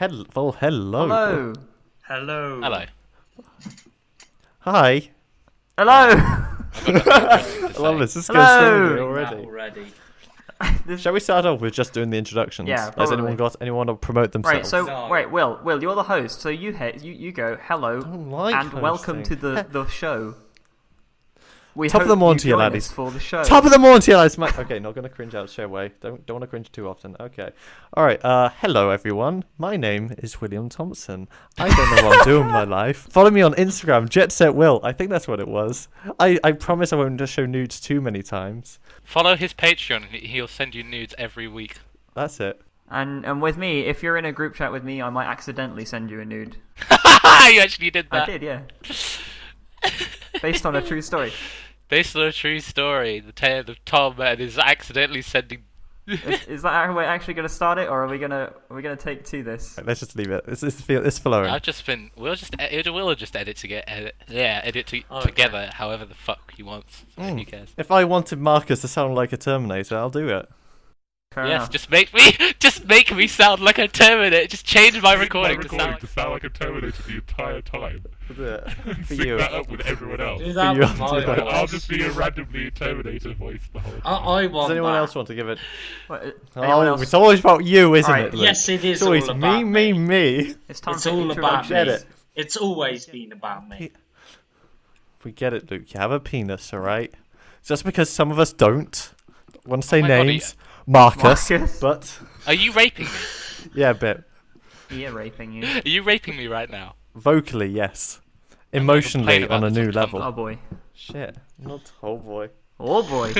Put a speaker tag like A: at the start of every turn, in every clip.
A: Hello.
B: Hello.
C: Hello.
D: Hello.
A: Hi.
B: Hello.
A: I love this. This goes swimmingly already. Shall we start off with just doing the introductions?
B: Yeah,
A: Has
B: probably.
A: anyone to promote themselves?
B: Right, so
C: No.
B: wait, Will, you're the host, so you go hello
A: don't like
B: and welcome to
A: hosting.
B: the show. We
A: Top of the
B: hope
A: morning
B: you
A: to you,
B: join
A: laddies.
B: us for the show.
A: Top of the morning to you, lads. Okay, not gonna cringe out straight away. Don't want to cringe too often. Okay. All right. Hello everyone. My name is William Thompson. I don't know what I'm doing with my life. Follow me on Instagram, Jet Set Will. I think that's what it was. I promise I won't just show nudes too many times.
D: Follow his Patreon. He'll send you nudes every week.
A: That's it.
B: And with me, if you're in a group chat with me, I might accidentally send you a nude.
D: You actually did that.
B: I did, yeah. Based on a true story.
D: Based on a true story, the tale of Tom and his accidentally sending.
B: Is that how we're actually going to start it, or are we gonna take to this?
A: Right, let's just leave it. It's flowing.
D: I've just been. We'll just edit
C: Okay.
D: together. However the fuck he wants. So who cares?
A: If I wanted Marcus to sound like a Terminator, I'll do it.
B: Fair
D: Yes,
B: enough.
D: just make me sound like a Terminator. Just change my recording to sound.
E: like a Terminator the entire time.
A: I'll do it. For
E: Sync
A: you.
E: that up with everyone else.
C: Do that
A: you
C: with
A: have
C: my
A: to do that.
C: voice.
E: I'll just be a randomly Terminator voice the whole time.
C: I want
A: Does anyone
C: that.
A: else want to give it?
B: What, anyone
A: Oh,
B: else?
A: it's always about you, isn't
B: Alright,
A: it? Luke?
C: Yes, it is
A: It's always
C: all
A: me,
C: about
A: me.
B: It's time
C: It's
B: for
C: all about
B: introductions.
C: me.
A: Get it.
C: It's always been about me.
A: We get it, Luke. You have a penis, alright? Just because some of us don't want to say
D: my God,
A: names, Marcus,
B: Marcus.
A: but
D: Are you raping me?
A: yeah, a bit.
B: Ear raping you.
D: Are you raping me right now?
A: Vocally, yes.
D: I'm
A: Emotionally,
D: gonna complain
A: on a
D: about
A: new
D: this on
A: level.
B: Oh boy.
A: Shit, not oh boy.
B: Oh boy.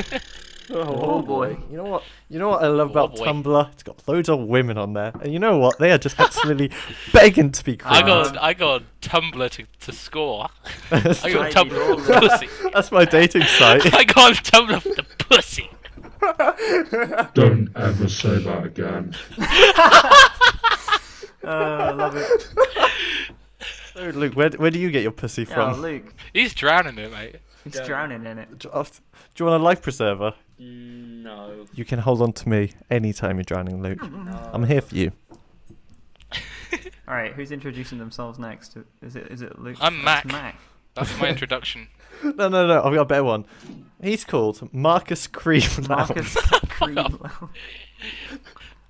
A: Oh
B: boy.
A: You know what? You know what I love
D: Oh
A: about
D: boy.
A: Tumblr? It's got loads of women on there, and you know what? They are just absolutely begging to be
D: I
A: crowned.
D: got Tumblr to score.
A: That's
D: I got
B: Tiny
D: Tumblr for
B: roller.
D: pussy.
A: That's my dating site.
D: I got Tumblr for the pussy.
E: Don't ever say that again.
B: I love it.
A: So, Luke, where do you get your pussy
B: Oh,
A: from?
B: Luke.
D: He's drowning it, mate.
B: He's drowning in it.
A: Do you want a life preserver?
C: No.
A: You can hold on to me anytime you're drowning, Luke.
C: No.
A: I'm here for you.
B: Alright, who's introducing themselves next? Is it Luke?
D: I'm
B: It's
D: Mac.
B: Mac.
D: That's my introduction.
A: No, I've got a better one. He's called Marcus Cream.
B: Marcus Cream.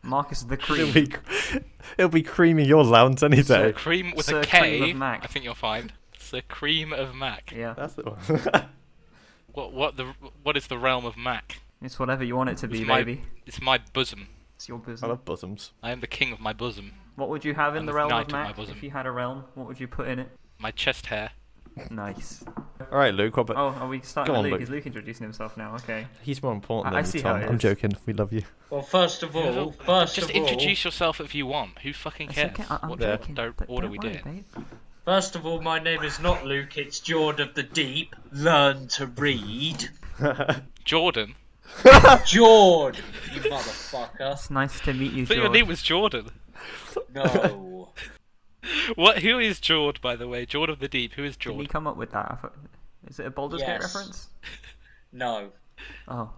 B: Marcus the Cream.
A: It'll be creaming your lounge any day.
D: Cream with
B: Sir
D: a
B: Cream
D: K.
B: of Mac.
D: I think you'll find. It's the cream of Mac.
B: Yeah.
A: That's the one.
D: What is the realm of Mac?
B: It's whatever you want it to be,
D: It's my-
B: baby.
D: It's my bosom.
B: It's your
A: I
B: bosom.
A: love bosoms.
D: I am the king of my bosom.
B: What would you have in
D: I'm
B: the
D: the
B: realm
D: knight
B: of
D: of my
B: Mac?
D: bosom.
B: If you had a realm, what would you put in it?
D: My chest hair.
B: Nice.
A: All right, Luke. What about?
B: Oh, are we starting
A: Go
B: with
A: on,
B: Luke?
A: Luke.
B: Is Luke introducing himself now? Okay.
A: He's more important
B: I
A: than
B: see
A: you,
B: how
A: Tom.
B: it
A: I'm
B: is.
A: joking. We love you.
C: Well, first of all,
D: Just introduce yourself if you want. Who fucking
B: It's
D: cares?
B: okay, I'm
D: What
B: joking.
D: order we
B: Don't
D: doing?
B: worry, babe.
C: First of all, my name is not Luke. It's Jord of the Deep. Learn to read.
D: Jordan.
C: Jord, you motherfucker.
B: It's nice to meet you,
D: I thought your
B: George.
D: name was Jordan.
C: No.
D: What? Who is Jord, by the way? Jord of the Deep. Who is
B: Did he
D: Jord?
B: come up with that? Is it a Baldur's Gate
C: Yes.
B: reference?
C: No.
B: Oh.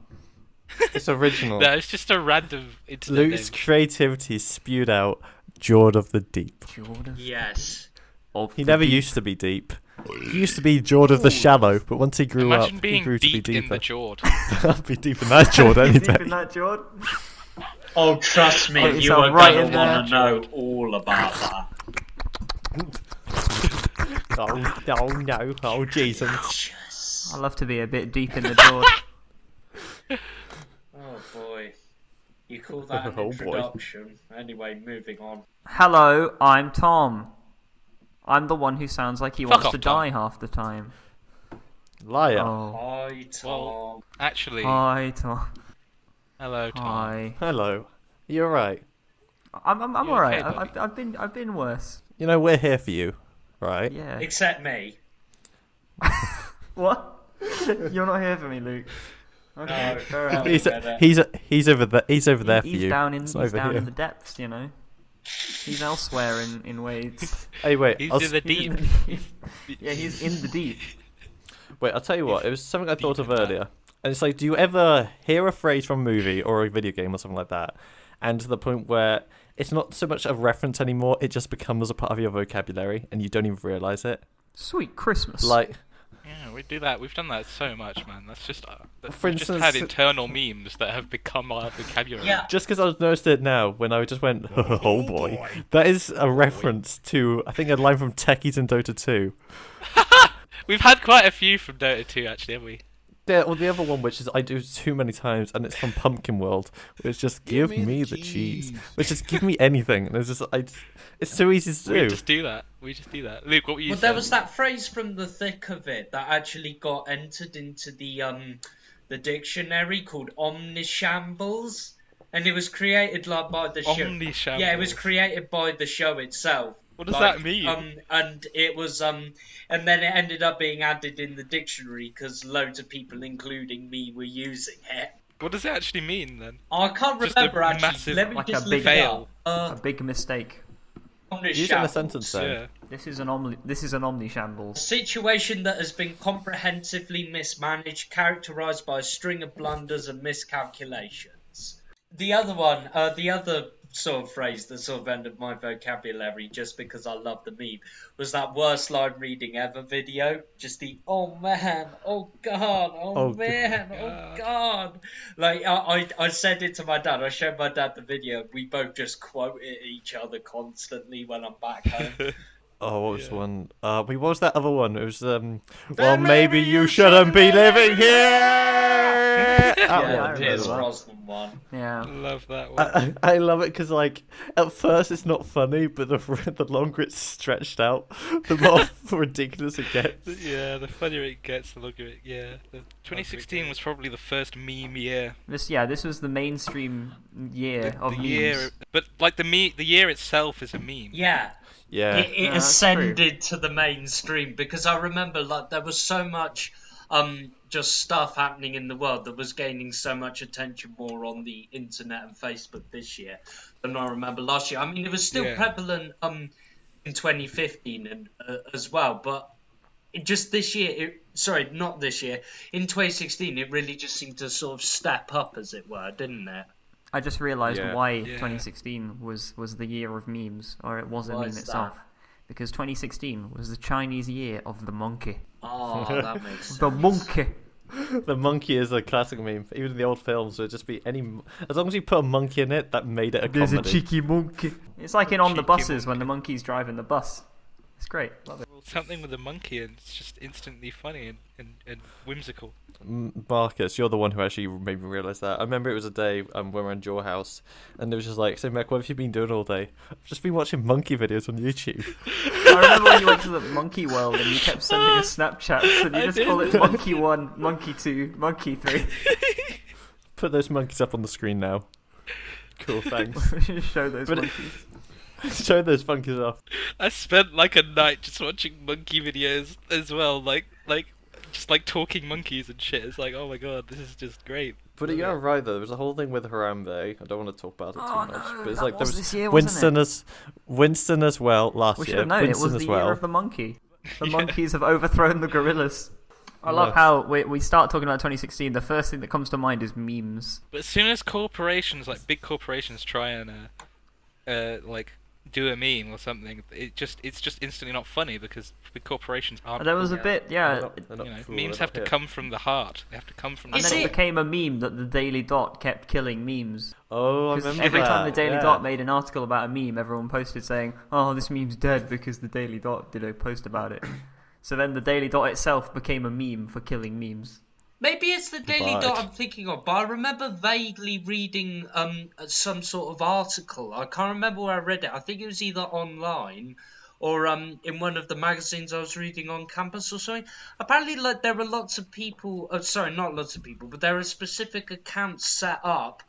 A: It's original.
D: No, it's just a random internet
A: Luke's
D: name.
A: creativity spewed out Jord of the Deep.
B: Jordan.
C: Yes.
A: He never used to be deep. He used to be Jord of the Shallow, but once he grew
D: Imagine
A: up, he
D: being
A: grew to be
D: deep in
A: deeper.
D: the Jord.
A: I'll be deep in that Jord any
B: Deep
A: day.
B: in that, Jordan?
C: Oh, trust me,
B: Put
C: you
B: yourself
C: are
B: right
C: gonna
B: in there.
C: want to know all about that.
A: Oh no, oh Jesus.
C: Yes.
B: I love to be a bit deep in the Jordan.
C: Oh boy. You call that an
A: Oh, boy.
C: introduction? Anyway, moving on.
B: Hello, I'm Tom. I'm the one who sounds like he
D: Fuck
B: wants
D: off,
B: to
D: Tom.
B: die half the time.
A: Liar.
B: Oh.
C: Hi, Tom.
D: Well, actually,
B: Hi, Tom.
D: hello, Tom.
B: Hi.
A: Hello. You're right.
B: I'm
D: You
B: alright.
D: okay, buddy?
B: I've been worse.
A: You know, we're here for you, right?
B: Yeah.
C: Except me.
B: What? You're not here for me, Luke. Okay,
C: No.
B: fair enough.
A: He's over there. He's over there for
B: He's
A: you.
B: down in
A: It's
B: he's
A: over
B: down
A: here.
B: in the depths, you know. He's elsewhere in ways.
A: Hey, wait.
D: He's
A: I'll,
D: in the
B: He's
D: deep.
B: in the deep. Yeah, he's in the deep.
A: wait. I'll tell you what. It was something I thought of earlier, and it's like, do you ever hear a phrase from a movie or a video game or something like that, and to the point where it's not so much a reference anymore. It just becomes a part of your vocabulary, and you don't even realize it.
B: Sweet Christmas.
A: Like,
D: Yeah, we do that. We've done that so much, man. That's just.
A: For
D: We've just
A: instance-
D: had internal memes that have become our vocabulary.
C: Yeah.
A: just because I've noticed it now, when I just went, oh boy, that is a reference to, I think, a line from Techies in Dota 2.
D: We've had quite a few from Dota 2, actually, haven't we?
A: Yeah, well, the other one, which is I do too many times, and it's from Pumpkin World, which just give me the cheese, which just give me anything, and it's just it's so easy to do.
D: We just do that. Luke, what were you
C: Well,
D: saying?
C: there was that phrase from the thick of it that actually got entered into the dictionary called omnishambles, and it was created like by the show.
D: Omnishambles.
C: Yeah, it was created by the show itself.
D: What does that mean?
C: And it was and then it ended up being added in the dictionary because loads of people, including me, were using it.
D: What does it actually mean then?
C: I can't
D: Just a
C: remember actually.
D: massive-
C: Let me
B: Like
C: just
B: a
C: look
B: big
C: it
D: fail.
C: up.
B: a big mistake.
A: Use it in a sentence, then.
D: Yeah.
B: This is an omnishambles.
C: A situation that has been comprehensively mismanaged, characterised by a string of blunders and miscalculations. The other one, the other sort of phrase that sort of ended my vocabulary just because I love the meme was that worst line reading ever video. Just the oh man, oh god, oh man, oh god. Like I said it to my dad. I showed my dad the video. We both just quote it each other constantly when I'm back home.
A: Oh, what was one? What was that other one? It was well, maybe you shouldn't be living here.
C: Yeah,
A: That
C: Pierce
A: one.
C: Brosnan one.
B: Yeah.
D: Love that one.
A: I love it because, like, at first it's not funny, but the longer it's stretched out, the more ridiculous it gets.
D: Yeah, the funnier it gets, the longer it. Yeah, 2016 was probably the first meme year.
B: This was the mainstream year of
D: The
B: memes.
D: year, but like the year itself is a meme.
C: Yeah.
A: Yeah.
C: It
B: Yeah, that's
C: ascended to the mainstream because I remember like there was so much just stuff happening in the world that was gaining so much attention more on the internet and Facebook this year than I remember last year. I mean, it was still prevalent in 2015 and as well, but just this year, not this year, in 2016, it really just seemed to sort of step up, as it were, didn't it?
B: I just realised
A: Yeah.
B: why
D: Yeah.
B: 2016 was the year of memes, or it was a
C: Why
B: meme
C: is
B: itself.
C: that?
B: Because 2016 was the Chinese year of the monkey.
C: Oh, that makes sense.
B: The monkey.
A: The monkey is a classic meme. Even in the old films, it would just be as long as you put a monkey in it, that made it a
B: There's
A: comedy.
B: a cheeky monkey. It's like in On the
D: Cheeky
B: Buses when
D: monkey.
B: the monkey's driving the bus. It's great. Love it.
D: Something with a monkey and it's just instantly funny and whimsical.
A: Marcus, you're the one who actually made me realise that. I remember it was a day when we were in your house, and it was just like, so Mac, what have you been doing all day? I've just been watching monkey videos on YouTube.
B: I remember when you went to the monkey world and you kept sending us Snapchats and you
D: I
B: just
D: did.
B: call it Monkey 1, Monkey 2, Monkey 3.
A: Put those monkeys up on the screen now. Cool, thanks.
B: Show those
A: But
B: monkeys.
A: Show those monkeys off.
D: I spent like a night just watching monkey videos as well, like just like talking monkeys and shit. It's like, oh my god, this is just great.
A: But you're right though. There was a whole thing with Harambe. I don't want to talk about it too
B: Oh,
A: much.
B: no,
A: But it's
B: that
A: like there
B: was
A: was
B: this year, wasn't
A: Winston as well last
B: We should
A: year.
B: have known it
A: Winston
B: was
A: as
B: the
A: well.
B: year of the monkey. The monkeys have overthrown the gorillas. I
A: Yes.
B: love how we start talking about 2016. The first thing that comes to mind is memes.
D: But as soon as corporations, like big corporations, try and like do a meme or something, it's just instantly not funny because big corporations aren't.
B: There was a bit, yeah.
A: They're not
D: You know,
A: cool,
D: memes
A: they're
D: have to
A: not hip.
D: come from the heart. They have to come from the
B: And
C: Is
B: then it
C: it-
B: became a meme that the Daily Dot kept killing memes.
A: Oh, I
B: Because
A: remember
B: every time
A: that,
B: the Daily
A: yeah.
B: Dot made an article about a meme, everyone posted saying, "Oh, this meme's dead because the Daily Dot did a post about it." So then the Daily Dot itself became a meme for killing memes.
C: Maybe it's the Daily
A: Right.
C: Dot I'm thinking of, but I remember vaguely reading some sort of article. I can't remember where I read it. I think it was either online or in one of the magazines I was reading on campus or something. Apparently, like there are lots of people. Sorry, not lots of people, but there are specific accounts set up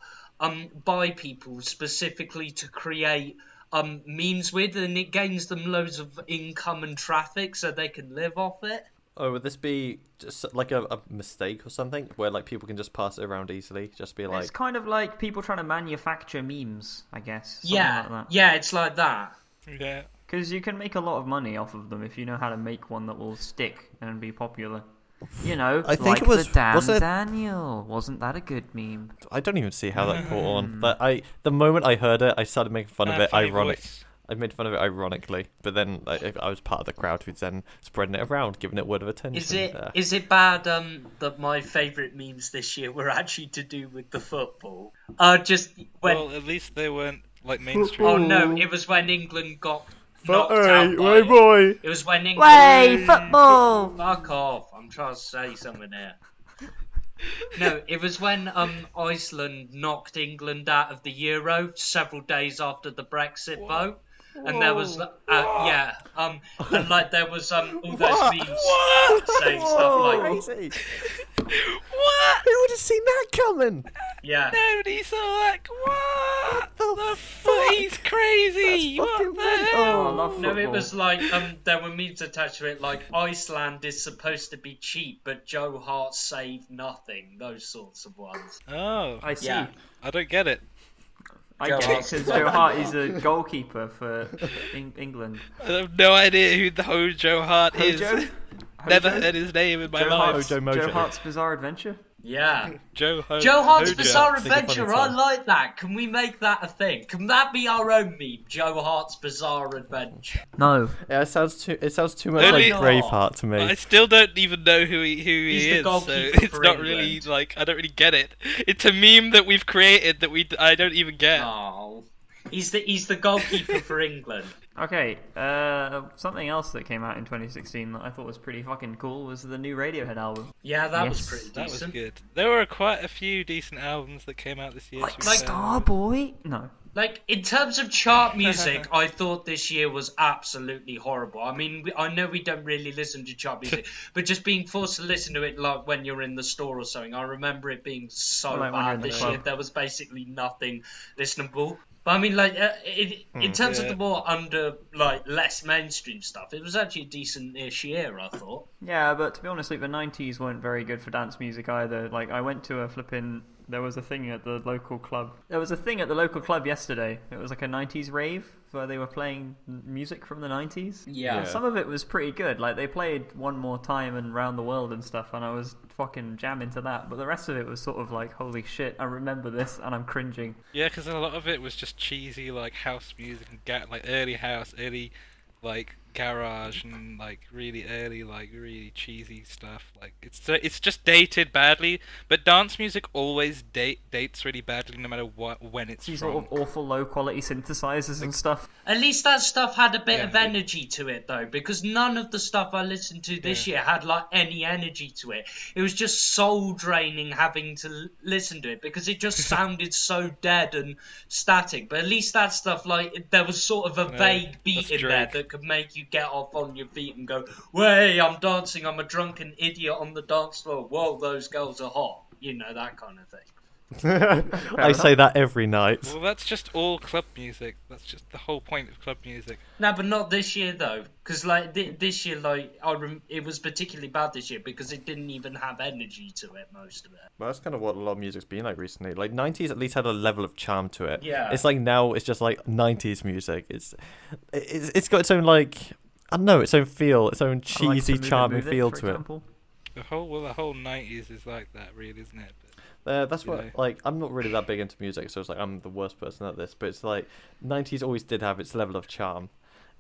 C: by people specifically to create memes with, and it gains them loads of income and traffic, so they can live off it.
A: Oh, would this be just like a mistake or something where like people can just pass it around easily? Just be like,
B: It's kind of like people trying to manufacture memes, I guess. Something
C: Yeah,
B: like that.
C: yeah, it's like that.
D: Yeah.
B: Because you can make a lot of money off of them if you know how to make one that will stick and be popular. You know,
A: I think
B: like
A: it was-
B: the damn
A: was it-
B: Daniel. Wasn't that a good meme?
A: I don't even see how that caught on. But the moment I heard it, I started making fun of it.
D: Funny
A: Ironic.
D: voice.
A: I made fun of it ironically, but then I was part of the crowd who's then spreading it around, giving it word of attention.
C: Is it bad that my favourite memes this year were actually to do with the football? Just when
D: Well, at least they weren't like mainstream.
C: oh no, it was when England got knocked out.
A: Hey, boy!
C: It was when England.
B: Way football.
C: Fuck off! I'm trying to say something here. No, it was when Iceland knocked England out of the Euro several days after the Brexit vote. And there was, and like there was all those memes saying stuff like,
A: Crazy.
D: What?
A: Who would have seen that coming?
C: yeah,
D: Nobody saw that. What?
A: The
D: fuck? He's crazy.
A: That's
D: What
A: fucking
D: the
A: mental.
B: Oh, I
D: hell?
B: love
C: no, it
B: football.
C: was like there were memes attached to it like Iceland is supposed to be cheap, but Joe Hart saved nothing. Those sorts of ones.
D: Oh,
B: I see.
C: Yeah.
D: I don't get it.
B: I
C: Joe
B: get it
C: Hart.
B: because Joe Hart is a goalkeeper for England.
D: I have no idea who the Joe Hart is.
B: Hojo?
D: Never
B: Hojo?
D: heard his name in my
B: Joe
D: life.
B: Hart's,
A: Hojo Mojo.
B: Joe Hart's Bizarre Adventure?
C: Yeah,
D: Joe
C: Hart's
D: Hojo.
C: Bizarre
A: Think of funny
C: Adventure. I
A: song.
C: like that. Can we make that a thing? Can that be our own meme? Joe Hart's Bizarre Adventure.
B: No.
A: Yeah, it sounds too much
D: Only-
A: like Braveheart to me.
D: I still don't even know who
C: He's
D: he
C: the
D: is, so
C: goalkeeper
D: it's
C: for
D: not really
C: England.
D: like I don't really get it. It's a meme that we've created that I don't even get.
C: Oh, he's the goalkeeper for England.
B: Okay, something else that came out in 2016 that I thought was pretty fucking cool was the new Radiohead album.
C: Yeah, that was
B: Yes.
C: pretty
D: That was
C: decent.
D: good. There were quite a few decent albums that came out this year. to be fair.
B: Starboy? No.
C: Like, in terms of chart music, I thought this year was absolutely horrible. I mean, I know we don't really listen to chart music, but just being forced to listen to it like when you're in the store or something, I remember it being so
B: Or like when you're in
C: bad
B: the
C: this
B: club.
C: year. There was basically nothing listenable. But I mean, like, in terms of
D: Yeah.
C: the more less mainstream stuff, it was actually a decent-ish year, I thought.
B: Yeah, but to be honest, like, the 90s weren't very good for dance music either. Like, I went to there was a thing at the local club. There was a thing at the local club yesterday. It was like a 90s rave where they were playing music from the 90s.
C: Yeah.
B: Some of it was pretty good. Like, they played One More Time and Round the World and stuff, and I was fucking jamming to that. But the rest of it was sort of like, holy shit, I remember this, and I'm cringing.
D: Yeah, because a lot of it was just cheesy, like house music and like early house, early like garage, and like really early, like really cheesy stuff. Like it's just dated badly. But dance music always dates really badly, no matter when it's
B: These
D: from.
B: sort of awful low-quality synthesizers and stuff.
C: At least that stuff had a bit
D: Yeah.
C: of energy to it, though, because none of the stuff I listened to this year had like any energy to it. It was just soul draining having to listen to it because it just sounded so dead and static. But at least that stuff, like, there was sort of a vague beat
D: that's
C: in there
D: Drake.
C: that could make you get off on your feet and go, "Way, I'm dancing! I'm a drunken idiot on the dance floor. Whoa, those girls are hot." You know, that kind of thing.
A: I say that every night.
D: Well, that's just all club music. That's just the whole point of club music.
C: No, but not this year though, because like this year, like it was particularly bad this year because it didn't even have energy to it, most of it.
A: Well, that's kind of what a lot of music's been like recently. Like 90s at least had a level of charm to it.
C: Yeah.
A: It's like now it's just like 90s music. It's got its own like I don't know, its own feel, its own
B: I like
A: cheesy,
B: To Move It,
A: charming
B: Move It,
A: feel
B: for
A: to it.
B: example.
D: The whole 90s is like that, really, isn't it?
A: That's what
D: Yeah.
A: like I'm not really that big into music, so it's like I'm the worst person at this. But it's like 90s always did have its level of charm.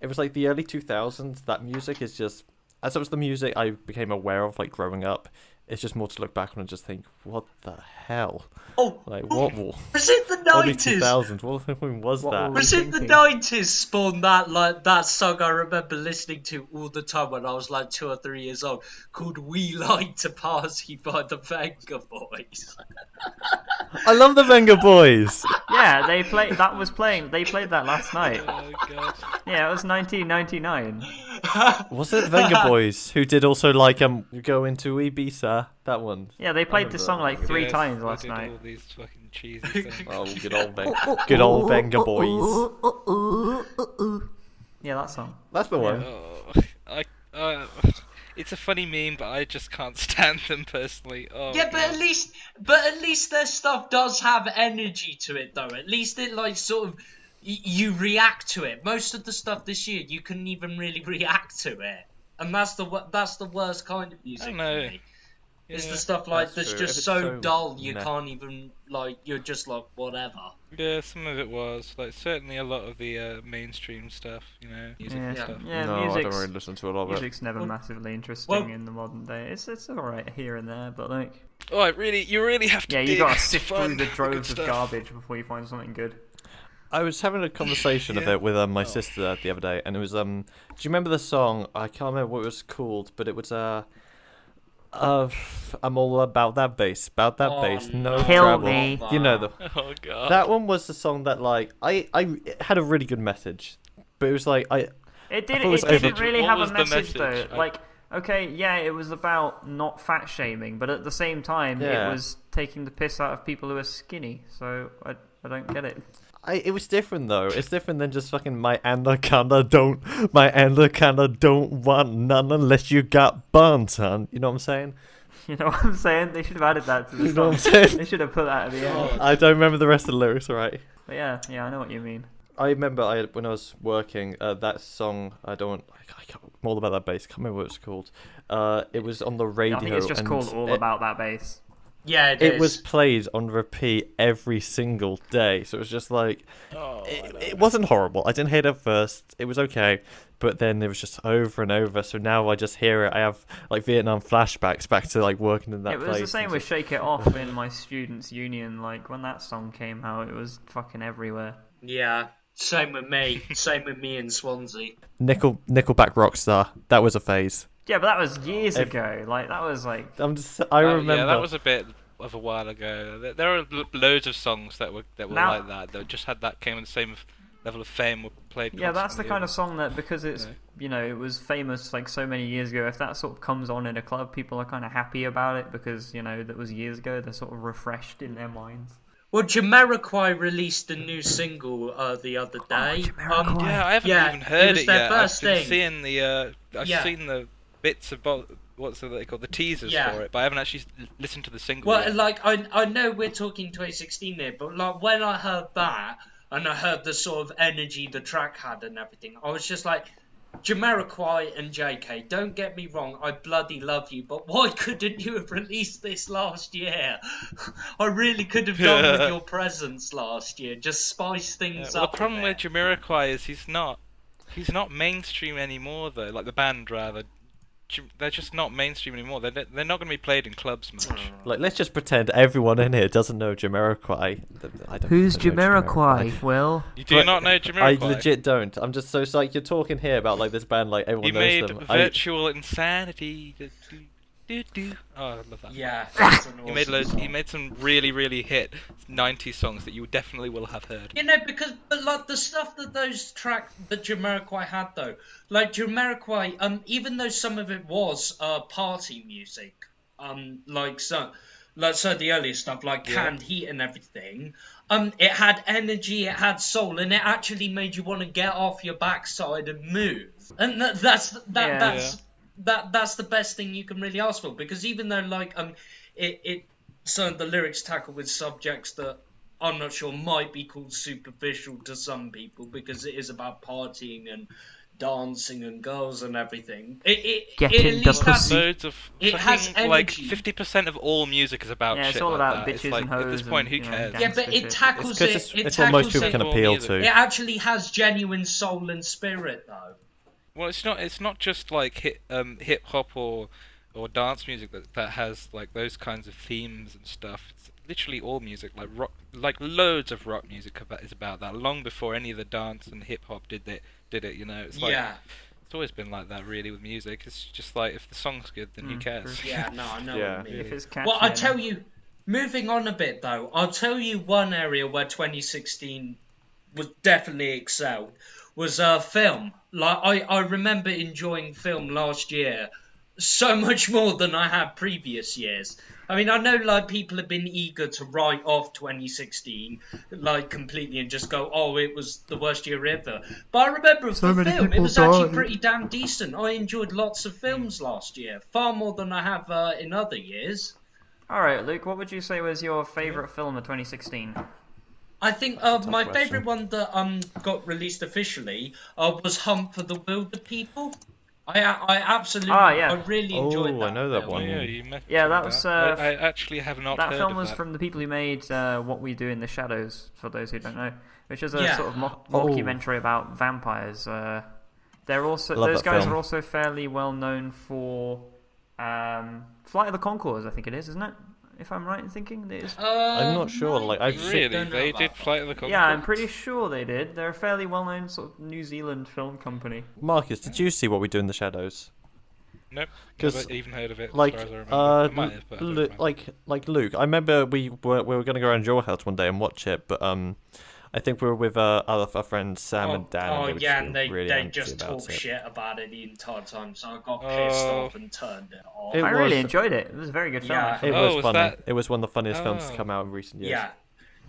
A: It was like the early 2000s. That music is just as it was the music I became aware of like growing up. It's just more to look back on and just think, what the hell?
C: Oh,
A: Like what?
C: was it the
A: Early
C: 90s?
A: 2000s. What the fuck was
B: What
A: that?
B: were
C: Was it the
B: thinking?
C: 90s spawned that song I remember listening to all the time when I was like 2 or 3 years old, called "We Like to Party" by the Venga Boys?
A: I love the Venga Boys.
B: Yeah, they played that last night.
D: Oh god.
B: Yeah, it was 1999.
A: Was it Venga Boys who did also like go into Ibiza? That one.
B: Yeah, they played the
A: remember
B: song
A: that.
B: like 3
D: Yes,
B: times
D: they
B: last
D: did
B: night.
D: all these fucking cheesy things.
A: Oh, good old Venga Boys.
B: Yeah, that song.
A: That's the one.
D: It's a funny meme, but I just can't stand them personally. Oh,
C: Yeah, but
D: God.
C: at least their stuff does have energy to it, though. At least it like sort of you react to it. Most of the stuff this year, you couldn't even really react to it. and that's the worst kind of music
D: I don't
C: for
D: know.
C: me. It's
D: Yeah.
C: the stuff like
A: That's
C: that's
A: true. If
C: just
A: it's
C: so
A: so
C: dull you
A: meh.
C: can't even like. You're just like whatever.
D: Yeah, some of it was like certainly a lot of the mainstream stuff, you know, music and
B: Yeah,
D: stuff.
B: yeah.
A: No, I don't
B: music's,
A: really listen to a lot of it.
B: music's never
C: Well-
B: massively interesting
C: well-
B: in the modern day. It's alright here and there, but like,
D: Oh, you really have to.
B: yeah, you
D: dig
B: gotta
D: to
B: sift through
D: find
B: the
D: good
B: droves of
D: stuff.
B: garbage before you find something good.
A: I was having a conversation of
D: Yeah.
A: it with my sister the other day, and it was do you remember the song? I can't remember what it was called, but it was I'm all about that bass, no
C: no.
B: Kill
A: trouble.
B: me.
A: You know the
D: Oh god.
A: that one was the song that like I it had a really good message, but it was like
B: It
A: I
B: did.
A: thought it was
B: It didn't
A: over-
B: really
D: What
B: have
D: was
B: a
D: the
B: message though.
D: message?
B: Like, okay, yeah, it was about not fat shaming, but at the same time,
A: Yeah.
B: it was taking the piss out of people who are skinny. So I don't get it.
A: it was different though. It's different than just fucking my anaconda don't want none unless you got buns, son. You know what I'm saying?
B: You know what I'm saying? They should have added that to the
A: You know
B: song.
A: what I'm saying?
B: They should have put that at the end.
A: I don't remember the rest of the lyrics, alright.
B: But yeah, I know what you mean.
A: I remember when I was working, that song, I can't, all about that bass, can't remember what it was called. It was on the radio.
B: I think it's just
A: and
B: called All About That Bass.
C: Yeah, it
A: It
C: is.
A: was played on repeat every single day, so it was just like,
D: Oh,
A: it wasn't horrible. I didn't hate it at first, it was okay, but then it was just over and over, so now I just hear it, I have like Vietnam flashbacks back to like working in that
B: It
A: place.
B: was the same
A: and
B: with
A: just-
B: Shake It Off in my students' union. Like, when that song came out, it was fucking everywhere.
C: Yeah, same with me. Same with me in Swansea.
A: Nickelback Rockstar, that was a phase.
B: Yeah, but that was years ago. Like, that was like...
A: I remember.
D: Yeah, that was a bit of a while ago. There are loads of songs that were
B: Now-
D: like that. That just had that came in the same level of fame. Were played.
B: Yeah, that's the
D: constantly.
B: kind of song that, because it's,
D: Yeah.
B: you know, it was famous like so many years ago, if that sort of comes on in a club, people are kind of happy about it because, you know, that was years ago, they're sort of refreshed in their minds.
C: Well, Jamiroquai released a new single the other day.
B: Jamiroquai.
D: Yeah, I haven't
C: Yeah,
D: even heard
C: it was
D: it
C: their
D: yet.
C: first
D: I've been
C: thing.
D: seeing the. I've
C: Yeah.
D: seen the bits about what's they called the teasers
C: Yeah.
D: for it, but I haven't actually listened to the single.
C: Well,
D: yet.
C: like I know we're talking 2016 here, but like when I heard that and I heard the sort of energy the track had and everything, I was just like, Jamiroquai and JK, don't get me wrong, I bloody love you, but why couldn't you have released this last year? I really could have done with your presence last year. Just spice things
D: Well,
C: up.
D: the problem
C: a
D: with
C: bit.
D: Jamiroquai is he's not mainstream anymore though. Like the band rather, they're just not mainstream anymore. They're not going to be played in clubs much.
A: Like, let's just pretend everyone in here doesn't know Jamiroquai. I don't
B: Who's
A: know
B: Jamiroquai, Will?
D: You do
A: But
D: not know
A: I
D: Jamiroquai?
A: legit don't. I'm just so it's like you're talking here about like this band, like everyone
D: He
A: knows
D: made
A: them.
D: Virtual Insanity. Oh, I love that.
C: Yeah, that's an
D: He made
C: awesome
D: loads.
C: song.
D: He made some really hit 90s songs that you definitely will have heard.
C: You know, but like the stuff that those tracks that Jamiroquai had though, like Jamiroquai, even though some of it was party music, like so the earlier stuff like Canned Heat and everything, it had energy, it had soul, and it actually made you want to get off your backside and move, and that's the best thing you can really ask for, because even though like some of the lyrics tackle with subjects that I'm not sure might be called superficial to some people, because it is about partying and dancing and girls and everything. It
B: Get
C: at
B: in the
C: least has,
B: pussy.
D: Loads of
C: It has
D: fucking, like
C: energy.
D: 50% of all music is about
B: Yeah, it's
D: shit
B: all
D: like
B: about
D: that. It's
B: bitches
D: like,
B: and
D: at this
B: hoes
D: point,
B: and,
D: who
B: you know,
D: cares?
B: gangs.
C: yeah, but
B: Gangster
C: it
B: shit.
C: tackles
A: It's
C: it. It
A: it's what most
C: tackles
A: people
C: it.
A: can
D: All
A: appeal
D: music.
A: to.
C: It actually has genuine soul and spirit though.
D: Well, it's not just like hip hop or dance music that has like those kinds of themes and stuff. It's literally all music, like rock, like loads of rock music is about that. Long before any of the dance and hip hop did it. You know, it's like
C: Yeah,
D: it's always been like that really with music. It's just like if the song's good, then who cares?
C: yeah, no, I know
A: Yeah.
C: what you mean.
B: If it's catchy,
C: Well, I
B: then-
C: tell you, moving on a bit though, I'll tell you one area where 2016 was definitely excelled was film. Like I remember enjoying film last year so much more than I had previous years. I mean, I know like people have been eager to write off 2016 like completely and just go, oh, it was the worst year ever. But I remember
B: So
C: for
B: many
C: film, it
B: people
C: was actually
B: died.
C: pretty damn decent. I enjoyed lots of films last year, far more than I have in other years.
B: Alright, Luke, what would you say was your favourite film of 2016?
C: I think
A: a tough
C: my
A: question.
C: favourite one that got released officially was Hunt for the Wilder People. I absolutely,
B: yeah.
C: I really enjoyed
A: Oh,
C: that.
A: I know that
C: film.
D: Oh
A: one.
D: yeah, you mentioned
B: Yeah, that was,
D: I actually have not
B: That
D: heard
B: film
D: of
B: was
D: that.
B: from the people who made What We Do in the Shadows, for those who don't know, which is a
C: Yeah.
B: sort of mockumentary about vampires. They're also
A: Love
B: those
A: that
B: guys
A: film.
B: are also fairly well known for Flight of the Conchords, I think it is, isn't it? If I'm right in thinking it is.
A: I'm not sure, like, I've seen-
D: Really,
C: Don't know
D: they
C: about
D: did
C: that.
D: Flight of the Conchords?
B: Yeah, I'm pretty sure they did. They're a fairly well-known sort of New Zealand film company.
A: Marcus, did you see What We Do in the Shadows?
D: Nope,
A: 'Cause,
D: never even heard of it.
A: Like,
D: as far as I remember. I might have, but I don't remember.
A: like Luke. I remember we were going to go around your house one day and watch it, but I think we were with our friends Sam and Dan.
C: Oh,
A: and they were
C: yeah,
A: just
C: and
A: being really
C: they
A: antsy
C: just
A: about
C: talk
A: it.
C: shit about it the entire time, so I got pissed
D: Oh.
C: off and turned it off.
A: It
B: I really
A: was-
B: enjoyed it. It was a very good film.
C: Yeah.
B: actually.
A: It
D: Oh,
A: was
D: was
A: funny.
D: that-
A: It was one of the funniest films to
D: Oh.
A: come out in recent years.
C: Yeah.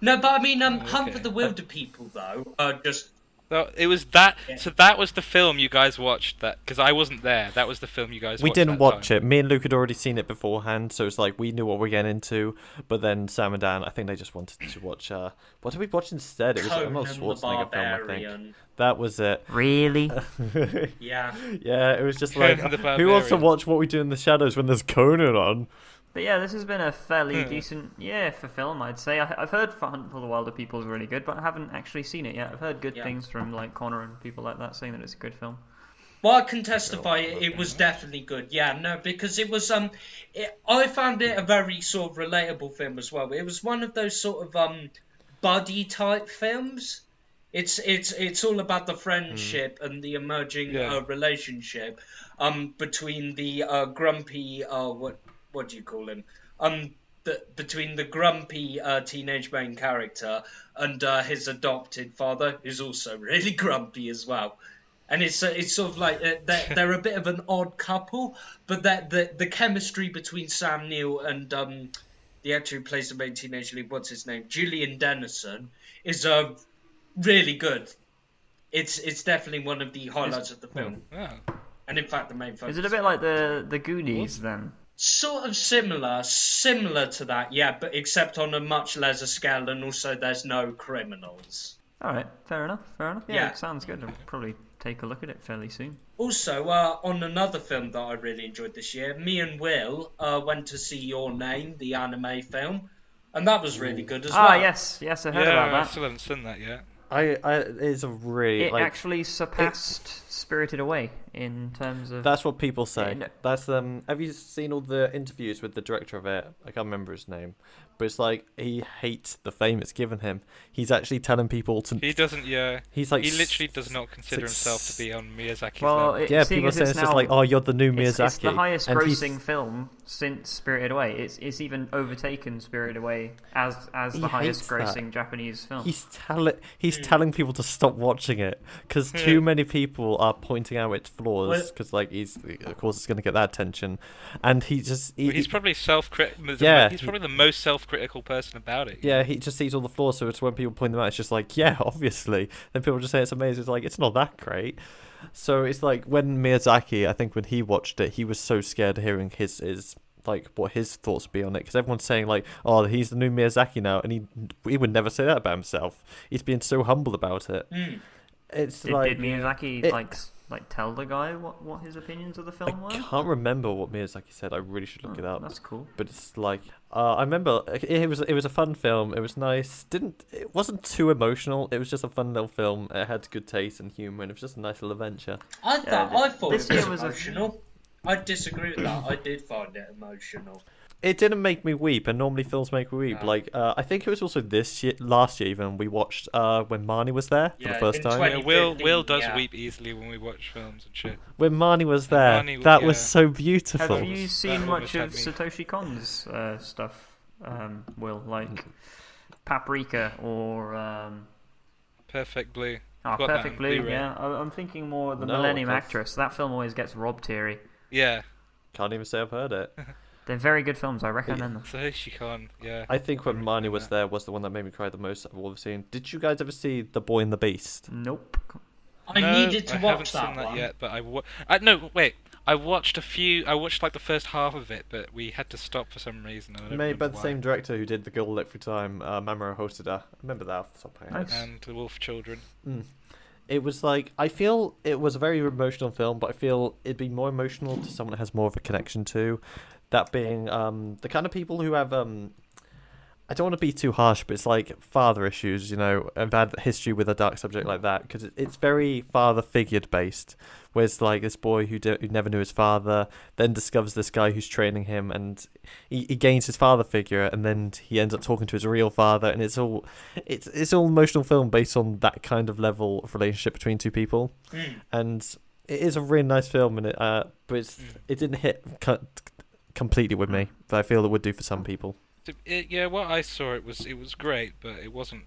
C: No, but I mean, Hunt
D: okay.
C: for the Wilder People, though, just...
D: So it was that.
C: Yeah.
D: So that was the film you guys watched. That because I wasn't there. That was the film you guys.
A: We
D: watched
A: didn't
D: that
A: watch
D: time.
A: it. Me and Luke had already seen it beforehand, so it's like we knew what we were getting into. But then Sam and Dan, I think they just wanted to watch. What did we watch instead? It was
C: Conan
A: Arnold
C: the
A: Schwarzenegger film, I think.
C: Barbarian.
A: That was it.
B: Really?
C: Yeah.
A: Yeah, it was just
D: Conan
A: like,
D: the
A: who wants to
D: Barbarian.
A: watch What We Do in the Shadows when there's Conan on?
B: But yeah, this has been a fairly decent year for film, I'd say. I've heard Hunt for the Wilder People is really good, but I haven't actually seen it yet. I've heard good
C: Yeah.
B: things from like Connor and people like that saying that it's a good film.
C: Well, I can testify it was definitely good. Yeah, no, because it was I found it a very sort of relatable film as well. It was one of those sort of buddy type films. It's all about the friendship and the emerging
D: Yeah.
C: relationship between the grumpy what do you call him between the grumpy teenage main character and his adopted father, who's also really grumpy as well. And it's sort of like they're a bit of an odd couple, but that the chemistry between Sam Neill and the actor who plays the main teenage lead, what's his name, Gillian Dennison, is really good. It's definitely one of the highlights of the film,
D: Oh.
C: and in fact the main focus.
B: Is it a bit like the Goonies then?
C: Sort of similar to that, yeah, but except on a much lesser scale, and also there's no criminals.
B: All right, fair enough. Yeah,
C: Yeah.
B: it sounds good. I'll probably take a look at it fairly soon.
C: Also, on another film that I really enjoyed this year, me and Will went to see Your Name, the anime film, and that was really good as well.
B: Ah, yes, I heard
D: Yeah,
B: about
D: I
B: that.
D: still haven't seen that yet.
A: It's a really
B: It
A: like
B: actually surpassed Spirited Away in terms of.
A: that's what people say.
B: Yeah, no.
A: That's Have you seen all the interviews with the director of it? I can't remember his name, but it's like he hates the fame it's given him. He's actually telling people to.
D: He doesn't. Yeah.
A: He's like
D: He literally does not consider
A: like
D: himself to be on Miyazaki's
B: Well,
D: level.
A: Yeah,
B: seeing
A: people are
B: as
A: saying
B: it's
A: it's just
B: now-
A: like, oh, you're the new Miyazaki.
B: It's the highest
A: and he's-
B: grossing film since Spirited Away. It's even overtaken Spirited Away as
A: He
B: the highest
A: hates that.
B: grossing Japanese film.
A: He's telling people to stop watching it because too many people are pointing out its flaws
C: Well-
A: because like of course it's going to get that attention, and
D: He's probably self-critical.
A: Yeah,
D: He's probably the most self-critical person about it.
A: yeah, he just sees all the flaws, so it's when people point them out, it's just like, yeah, obviously. Then people just say it's amazing. It's like, it's not that great. So it's like when Miyazaki, I think when he watched it, he was so scared of hearing his like what his thoughts would be on it, because everyone's saying like, oh, he's the new Miyazaki now, and he would never say that about himself. He's being so humble about it. It's
B: Did
A: like
B: Miyazaki
A: it-
B: like tell the guy what his opinions of the film were?
A: I can't remember what Miyazaki said. I really should look it up.
B: That's cool.
A: But it's like I remember it was a fun film. It was nice. It wasn't too emotional. It was just a fun little film. It had good taste and humor, and it was just a nice little adventure.
C: I thought
B: this
C: it
B: year
C: was
B: was a-
C: emotional. I disagree with that. I did find it emotional.
A: It didn't make me weep, and normally films make me weep.
C: No.
A: Like I think it was also last year even we watched when Marnie was there for the
C: Yeah,
A: first
C: in
A: time.
C: 20
D: Yeah, Will
C: 2015,
D: does
C: yeah.
D: weep easily when we watch films and shit.
A: When Marnie was there,
D: Marnie,
A: that was
D: yeah.
A: so beautiful.
B: Have you seen
D: That
B: much
D: almost
B: of
D: had me.
B: Satoshi Kon's stuff, Will? Like Paprika or
D: Perfect Blue.
B: Oh,
D: Got that
B: Perfect
D: on
B: Blue,
D: Blu-ray.
B: yeah. I'm thinking more the
A: No,
B: Millennium
A: that's-
B: Actress. That film always gets rob teary.
D: Yeah.
A: Can't even say I've heard it.
B: They're very good films. I recommend them.
D: So she can't. Yeah.
A: I think when Marnie was there was the one that made me cry the most of all I've seen. Did you guys ever see The Boy and the Beast?
B: Nope.
C: I
D: No,
C: needed to
D: I haven't
C: watch
D: seen
C: that
D: that
C: one.
D: yet, but no, wait. I watched a few. I watched like the first half of it, but we had to stop for some reason. And I don't
A: Made by
D: remember
A: the
D: why.
A: same director who did The Girl Who Looked Through Time, Mamoru Hosoda. I remember that off the top of my head.
B: Nice.
D: And the Wolf Children.
A: It was like, I feel it was a very emotional film, but I feel it'd be more emotional to someone that has more of a connection to. That being the kind of people who have I don't want to be too harsh, but it's like father issues, and had history with a dark subject like that, because it's very father figured based. Whereas like this boy who never knew his father then discovers this guy who's training him, and he gains his father figure, and then he ends up talking to his real father, and it's all emotional film based on that kind of level of relationship between two people, and it is a really nice film, and but it didn't hit completely with me, but I feel it would do for some people.
D: Yeah, what I saw, it was great, but it wasn't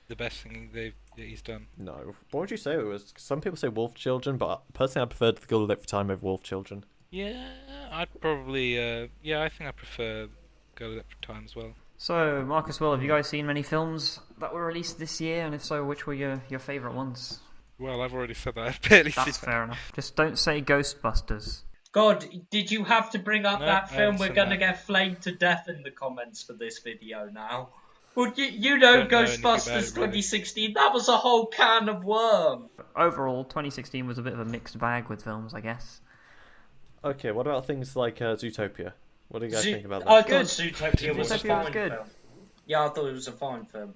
D: the best thing he's done.
A: No. What would you say it was? Some people say Wolf Children, but personally I preferred The Girl Who Lit for Time over Wolf Children.
D: Yeah, I'd probably, I think I prefer Go Lit for Time as well.
B: So, Marcus, Will, have you guys seen many films that were released this year? And if so, which were your favourite ones?
D: Well, I've already said that. I've barely seen
B: That's fair enough. Just don't say Ghostbusters.
C: God, did you have to bring up
D: No,
C: that
D: I
C: film?
D: haven't
C: We're
D: seen
C: going to
D: that.
C: get flamed to death in the comments for this video now. Well, you know
D: Don't know anything about
C: Ghostbusters
D: it, really.
C: 2016, that was a whole can of worms.
B: Overall, 2016 was a bit of a mixed bag with films, I guess.
A: Okay, what about things like Zootopia? What do you guys think about that?
C: I thought Zootopia was a
B: Zootopia was
C: fine
B: good.
C: film. Yeah, I thought it was a fine film.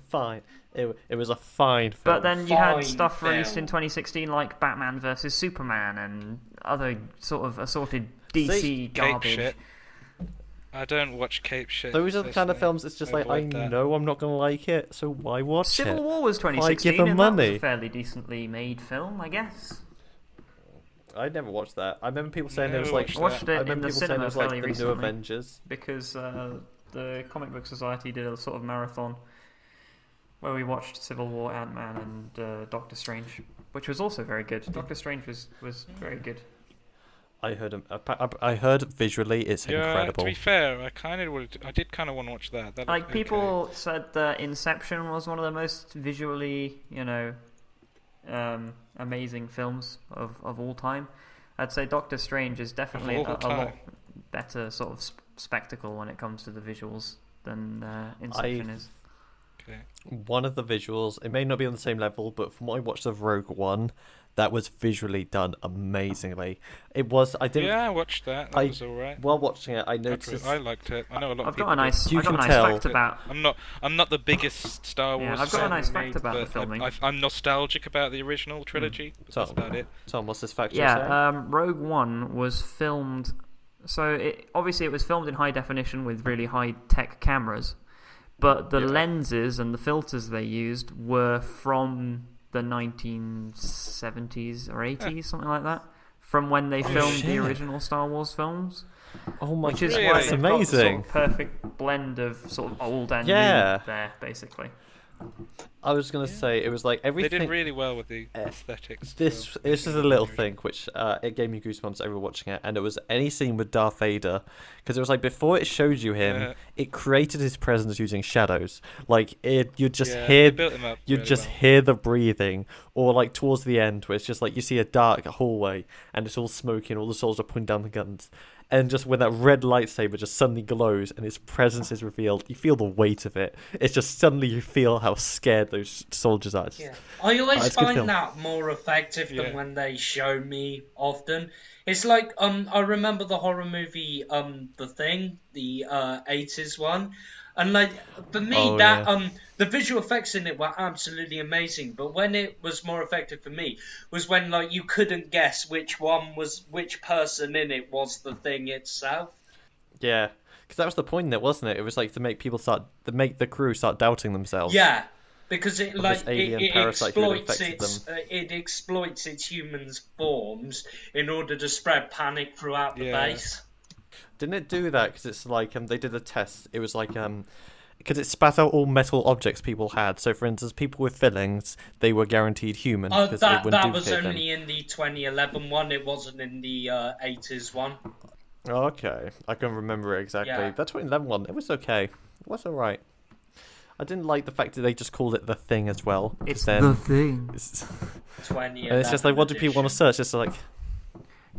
A: Fine. It was a fine film.
B: But then you
C: Fine
B: had stuff released
C: film.
B: in 2016 like Batman vs Superman and other sort of assorted DC
A: See,
B: garbage.
D: Cape shit. I don't watch Cape shit.
A: Those are the kind of
D: personally.
A: films, it's just like, I
D: Avoid that.
A: know I'm not going to like it, so why watch
B: Civil
A: it?
B: War was
A: Why
B: 2016
A: give them
B: and that was
A: money?
B: a fairly decently made film, I guess.
A: I never watched that. I remember people saying it was
D: Never
A: like...
D: watched
B: I watched
D: that.
A: I
B: it in
A: remember
B: the
A: people saying it
B: cinema
A: was like
B: fairly
A: the new
B: recently
A: Avengers.
B: because the Comic Book Society did a sort of marathon where we watched Civil War, Ant-Man and Doctor Strange, which was also very good. Doctor Strange was very good.
A: I heard visually it's
D: Yeah,
A: incredible.
D: to be fair, I did kind of want to watch that. That
B: Like,
D: looked okay.
B: people said that Inception was one of the most visually, amazing films of all time. I'd say Doctor Strange is definitely a
D: Of all
B: lot
D: time.
B: better sort of spectacle when it comes to the visuals than Inception is.
D: Okay.
A: One of the visuals, it may not be on the same level, but from what I watched of Rogue One, that was visually done amazingly. It was, I didn't...
D: Yeah, I watched that. That was alright.
A: While watching it, I noticed...
D: I liked it. I know a lot of
B: I've
D: people.
B: got a nice,
A: You
B: I've got a
A: can
B: nice
A: tell.
B: fact about.
D: I'm not the biggest Star Wars.
B: Yeah, I've got a nice
D: fan,
B: fact about the
D: but
B: filming.
D: I'm nostalgic about the original trilogy. But that's about it.
A: Tom, what's this fact you're saying?
B: Yeah, Rogue One was filmed. So it was filmed in high definition with really high tech cameras, but the lenses and the filters they used were from the 1970s or 80s, something like that, from when they filmed the
A: shit.
B: original Star Wars films.
A: Oh my
B: Which is
A: god,
B: why
A: that's
B: they've got the sort
A: amazing.
B: of perfect blend of sort of old and
A: Yeah.
B: new there, basically.
A: I was going to say, it was like
D: They
A: everything...
D: did really well with the aesthetics.
A: This is a little thing which it gave me goosebumps over watching it, and it was any scene with Darth Vader, because it was like before it showed you him,
D: Yeah.
A: it created his presence using shadows. Like you'd just
D: Yeah,
A: hear,
D: they built him up
A: you'd
D: really
A: just
D: well.
A: hear the breathing, or like towards the end where it's just like you see a dark hallway and it's all smoky and all the soldiers are pointing down the guns. And just when that red lightsaber just suddenly glows and its presence is revealed, you feel the weight of it. It's just suddenly you feel how scared those soldiers are. It's-
C: Yeah. I always
A: it's a good film.
C: find that more effective
D: Yeah.
C: than when they show me often. It's like I remember the horror movie The Thing, the 80s one. And like for me the visual effects in it were absolutely amazing, but when it was more effective for me was when like you couldn't guess which person in it was the thing itself.
A: Yeah, because that was the point in it, wasn't it? It was like to make the crew start doubting themselves.
C: Yeah, because it
A: Of
C: like
A: this alien
C: it
A: parasite who had
C: exploits
A: infected
C: it exploits its humans' forms in order to spread panic throughout the
D: Yeah.
C: base.
A: Didn't it do that? Because it's like they did a test. It was like because it spat out all metal objects people had. So for instance, people with fillings, they were guaranteed human.
C: Oh,
A: because
C: that
A: it wouldn't
C: was
A: duplicate them.
C: only in the 2011 one. It wasn't in the 80s one.
A: Oh, okay, I can remember it exactly.
C: Yeah.
A: That 2011 one, it was okay. It was alright. I didn't like the fact that they just called it The Thing as well. 'cause
B: It's
A: then
B: the thing.
A: it's-
C: 2011
A: and it's just like, what do people want to
C: edition.
A: search? It's like,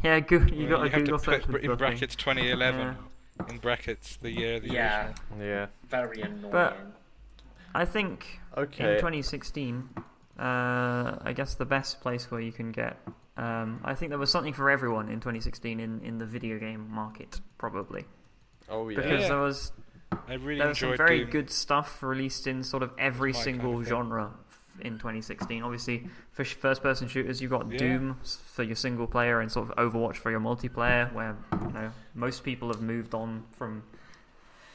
B: Yeah, you got
D: Well,
B: a
D: you have
B: Google
D: to
B: search
D: put
B: with
D: in
B: the
D: brackets
B: thing.
D: 2011, in brackets the year of the
C: Yeah,
D: original.
A: yeah.
C: very annoying.
B: But I think in
A: Okay.
B: 2016, I guess the best place where you can get. I think there was something for everyone in 2016 in the video game market, probably.
A: Oh yeah.
B: Because
D: Yeah.
B: there was
D: I really
B: some
D: enjoyed
B: very
D: Doom.
B: good stuff released in sort of every
D: That's my kind
B: single
D: of thing.
B: genre in 2016. Obviously, for first-person shooters, you've got
D: Yeah.
B: Doom for your single player and sort of Overwatch for your multiplayer, where most people have moved on from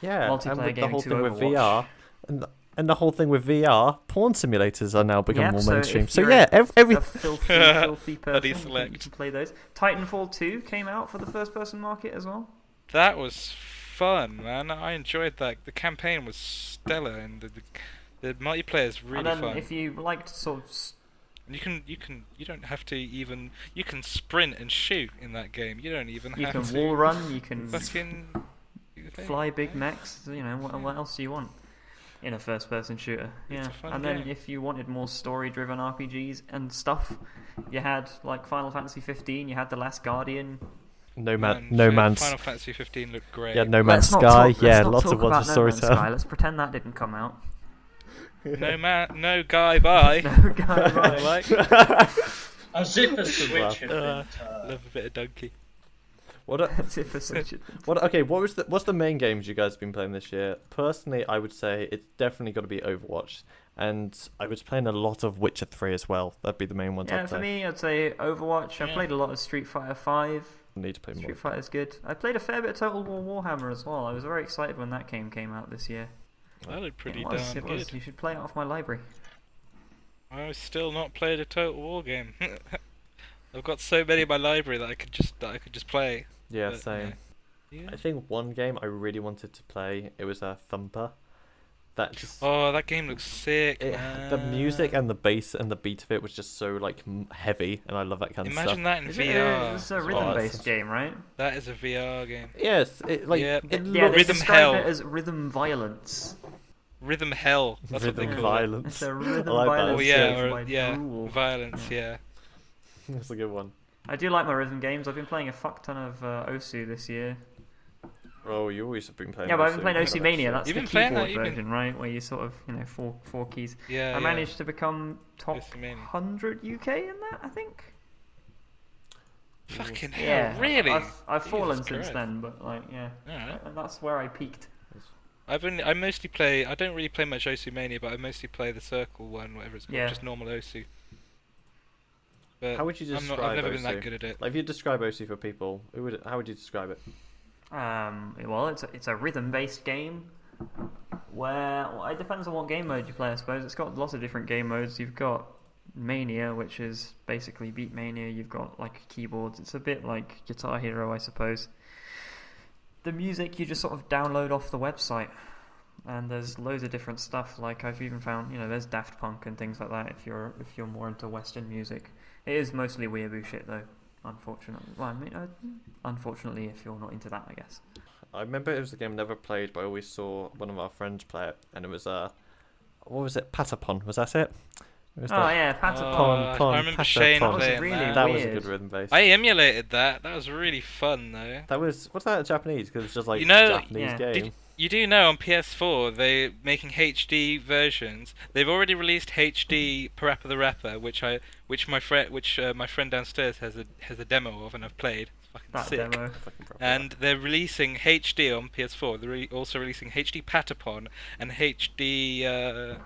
A: Yeah, and
B: multiplayer
A: with the
B: gaming
A: whole
B: to
A: thing with
B: Overwatch.
A: VR, and the whole thing with VR, porn simulators are now becoming
B: Yep,
A: more
B: so
A: mainstream.
B: if
A: So
B: you're
A: yeah, every
B: a filthy
D: Bloody
B: person, you
D: select.
B: can play those. Titanfall 2 came out for the first-person market as well.
D: That was fun, man. I enjoyed that. The campaign was stellar, and the multiplayer is really
B: and then
D: fun.
B: if you liked sort of
D: And you don't have to even. You can sprint and shoot in that game. You don't even
B: you
D: have
B: can
D: to.
B: wall run, you can
D: Fucking.
B: fly big mechs. What else do you want in a first-person shooter?
D: It's
B: Yeah,
D: a fun
B: and then
D: game.
B: if you wanted more story-driven RPGs and stuff, you had like Final Fantasy 15. You had The Last Guardian.
A: No
D: Final
A: Man's
D: Fantasy 15 looked great.
A: yeah, No Man's
B: Let's not
A: Sky.
B: talk-
A: Yeah,
B: let's not
A: lots
B: talk
A: of ones
B: about
A: with
B: No Man's
A: storytelling.
B: Sky. Let's pretend that didn't come out.
D: No guy, bye.
B: No, guy,
D: like,
C: As if a switch had been
D: love
C: turned.
D: a bit of donkey.
A: What? A,
B: That's it for such a-
A: okay, what's the main games you guys have been playing this year? Personally, I would say it's definitely got to be Overwatch, and I was playing a lot of Witcher 3 as well. That'd be the main ones
B: Yeah,
A: I'd
B: for
A: say.
B: me, I'd say Overwatch. I
D: Yeah.
B: played a lot of Street Fighter 5.
A: Need to play more.
B: Street Fighter's good. I played a fair bit of Total War Warhammer as well. I was very excited when that game came out this year.
D: That looked pretty
B: it was,
D: darn
B: it was.
D: good.
B: You should play it off my library.
D: I've still not played a Total War game. I've got so many in my library that I could just play.
A: Yeah,
D: But,
A: same.
D: Yeah.
A: I think one game I really wanted to play, it was a Thumper. That just
D: Oh, that game looks sick.
A: the music and the bass and the beat of it was just so like heavy, and I love that kind of
D: Imagine
A: stuff.
D: that in
B: It's
D: VR.
B: a
A: well.
B: rhythm-based
A: It's-
B: game, right?
D: That is a VR game.
A: Yes, it like
D: Yeah.
A: it
B: Yeah, they
A: looks
D: Rhythm
B: describe
D: hell.
B: it as rhythm violence.
D: Rhythm hell. That's what
A: Rhythm
D: they call
A: violence.
B: It's a rhythm
A: I like that.
B: violence
D: it. Oh yeah,
B: game
D: or,
B: by
D: yeah,
B: Drool.
D: violence. Yeah.
A: That's a good one.
B: I do like my rhythm games. I've been playing a fuck ton of Osu this year.
A: Oh, you always have been playing.
B: Yeah, but I've been
A: Osu.
B: playing
A: I
B: Osu
A: know
B: Mania.
A: shit.
B: That's
D: You've
B: the
D: been playing
B: keyboard
D: that, you've been-
B: version, right? Where you sort of, four keys.
D: Yeah.
B: I
D: yeah.
B: managed to become top
D: Osu Mania.
B: 100 UK in that, I think.
D: Fucking hell,
B: Yeah,
D: really?
B: I've fallen
D: Jesus
B: since
D: Christ.
B: then, but like, yeah,
D: Alright.
B: that's where I peaked.
D: I mostly play. I don't really play much Osu Mania, but I mostly play the Circle one, whatever it's called,
B: Yeah.
D: just normal Osu. But
A: How would you
D: I've
A: describe
D: never been
A: Osu?
D: that good at it.
A: Like, if you describe Osu for people, how would you describe it?
B: Well, it's a rhythm-based game where it depends on what game mode you play. I suppose it's got lots of different game modes. You've got Mania, which is basically Beat Mania. You've got like keyboards. It's a bit like Guitar Hero, I suppose. The music you just sort of download off the website, and there's loads of different stuff. Like I've even found, there's Daft Punk and things like that. If you're more into Western music, it is mostly weeaboo shit though. Unfortunately, unfortunately, if you're not into that, I guess.
A: I remember it was a game I never played, but I always saw one of our friends play it, and it was what was it? Patapon, was that it? It was
B: Oh yeah, Patapon.
A: Pon, pon,
D: I remember
A: Pata,
D: Shane
A: pon.
B: That was
D: playing
B: really
D: that.
A: That was a
B: weird.
A: good rhythm bass.
D: I emulated that. That was really fun though.
A: That was what's that Japanese? Because it's just like
D: You know-
A: Japanese
B: Yeah.
A: game.
D: You do know on PS4 they're making HD versions. They've already released HD Parappa the Rapper, which my friend downstairs has a demo of and I've played. It's fucking
B: That
D: sick.
B: demo.
A: Fucking proper.
D: And they're releasing HD on PS4. They're also releasing HD Patapon and HD.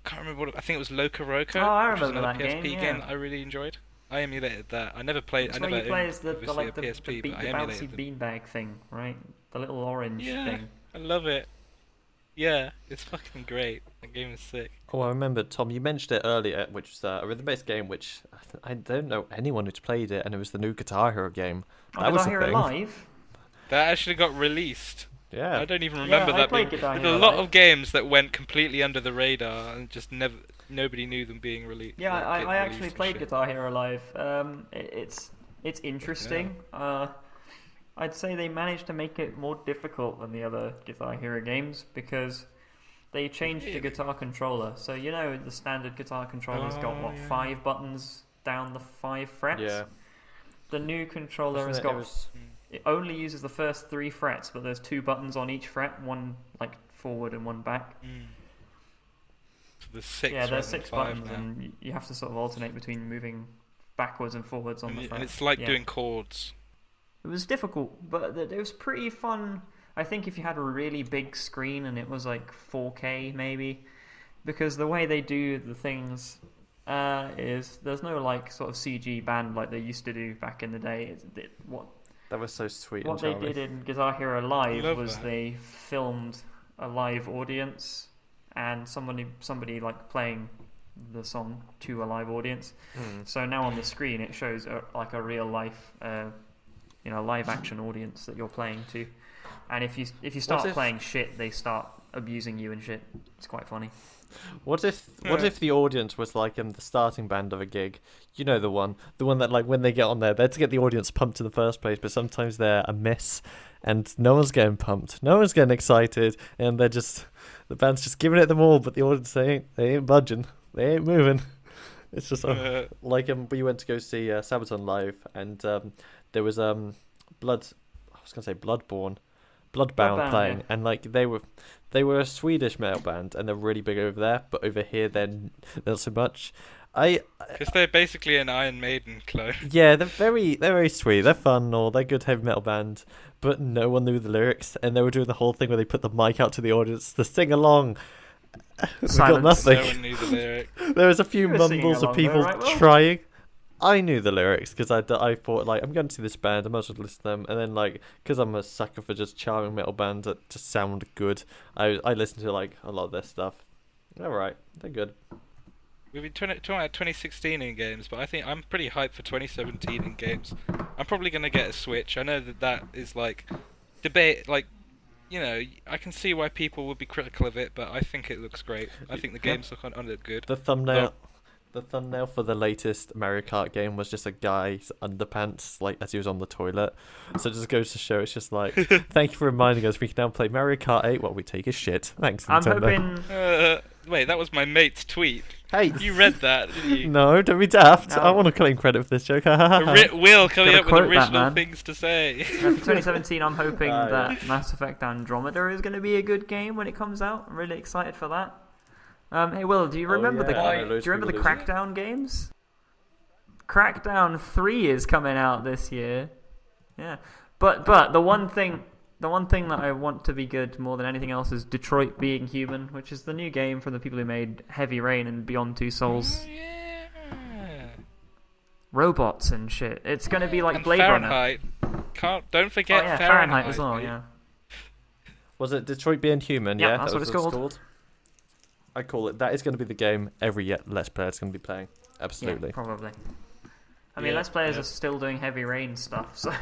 D: Can't remember what I think it was Loco Roco.
B: Oh, I
D: which was
B: remember
D: another
B: that
D: PSP
B: game, yeah.
D: that I really enjoyed. I emulated that. I never played.
B: It's
D: I
B: where
D: never
B: you play
D: owned,
B: as the
D: obviously,
B: like
D: a
B: the
D: PSP,
B: beat,
D: but
B: the
D: I
B: bouncy
D: emulated them.
B: beanbag thing, right? The little orange
D: Yeah.
B: thing.
D: I love it. Yeah, it's fucking great. That game is sick.
A: Oh, I remember, Tom, you mentioned it earlier, which was a rhythm-based game, which I don't know anyone who's played it, and it was the new Guitar Hero game.
B: Oh,
A: That was
B: Guitar
A: a
B: Hero
A: thing.
B: Live?
D: That actually got released.
A: Yeah.
D: I don't even
B: Yeah,
D: remember
B: I
D: that
B: played
D: being.
B: Guitar
D: There's a
B: Hero
D: lot
B: Live.
D: of games that went completely under the radar and just nobody knew them being released.
B: Yeah,
D: like,
B: I
D: getting
B: actually
D: released and
B: played
D: shit.
B: Guitar Hero Live. It's interesting. I'd say they managed to make it more difficult than the other Guitar Hero games because they changed the
D: Really?
B: guitar controller. So the standard guitar controller's got
D: Oh,
B: what
D: yeah.
B: 5 buttons down the 5 frets.
A: Yeah.
B: The new controller has
A: Wasn't
B: got
A: it was-
B: it only uses the first 3 frets, but there's 2 buttons on each fret, one like forward and one back.
D: Mm. So there's 6.
B: Yeah, there's
D: rather than
B: 6
D: 5
B: buttons,
D: now.
B: and you have to sort of alternate between moving backwards and forwards on the front.
D: And it's like
B: Yeah.
D: doing chords.
B: It was difficult, but it was pretty fun. I think if you had a really big screen and it was like 4K maybe, because the way they do the things is there's no like sort of CG band like they used to do back in the day.
A: That was so sweet
B: What
A: and
B: they
A: charming.
B: did in Guitar Hero Live
D: Love
B: was
D: that.
B: they filmed a live audience and somebody like playing the song to a live audience. So now on the screen it shows like a real life, live action audience that you're playing to. And if you start playing shit, they start abusing you and shit. It's quite funny.
A: What if the audience was like in the starting band of a gig? You know, the one that like when they get on there, they're to get the audience pumped in the first place, but sometimes they're a miss, and no one's getting pumped, no one's getting excited, and the band's just giving it them all, but the audience they ain't budging, they ain't moving. It's just like we went to go see Sabaton live, and there was Bloodbound playing,
B: yeah.
A: and like they were a Swedish metal band, and they're really big over there, but over here they're not so much.
D: Because they're basically an Iron Maiden clone.
A: Yeah, they're very sweet. They're fun, or they're a good heavy metal band, but no one knew the lyrics, and they were doing the whole thing where they put the mic out to the audience to sing along. We got
B: Silence.
A: nothing.
D: No one knew the lyric.
A: There was a few
B: You were singing
A: mumbles of
B: along though,
A: people
B: right, Will?
A: trying. I knew the lyrics because I thought like I'm going to see this band, I might as well listen to them, and then like because I'm a sucker for just charming metal bands that just sound good, I listen to like a lot of their stuff. All right, they're good.
D: We've been talking about 2016 in games, but I think I'm pretty hyped for 2017 in games. I'm probably going to get a Switch. I know that is like debate, like, I can see why people would be critical of it, but I think it looks great. I think the games look good.
A: The thumbnail for the latest Mario Kart game was just a guy's underpants, like as he was on the toilet. So it just goes to show, it's just like, thank you for reminding us we can now play Mario Kart 8 while we take a shit. Thanks,
B: I'm
A: Nintendo.
B: hoping.
D: Wait, that was my mate's tweet.
A: Hey,
D: You read that, didn't you?
A: no, don't be daft.
B: No.
A: I want to claim credit for this joke.
D: Will coming
B: Gotta
D: up with
B: quote that,
D: original
B: man.
D: things to say.
B: For 2017, I'm hoping
A: Ah, yeah.
B: that Mass Effect Andromeda is going to be a good game when it comes out. I'm really excited for that. Hey Will, do you remember
A: yeah, I know
B: the
A: loads
B: do you
A: of
B: remember the
A: people do.
B: Crackdown games? Crackdown 3 is coming out this year. Yeah, but the one thing that I want to be good more than anything else is Detroit Being Human, which is the new game from the people who made Heavy Rain and Beyond Two Souls.
D: Yeah.
B: Robots and shit. It's going to be like
D: And
B: Blade Runner.
D: Fahrenheit. Don't
B: Oh
D: forget
B: yeah,
D: Fahrenheit
B: as well.
D: mate.
B: Yeah.
A: Was it Detroit Being Human?
B: Yep,
A: Yeah,
B: that's
A: that
B: what
A: was
B: it's
A: what
B: called.
A: I call it. That is going to be the game every Let's Player is going to be playing. Absolutely.
B: Yeah, probably. I mean,
D: Yeah,
B: Let's Players
D: yeah.
B: are still doing Heavy Rain stuff, so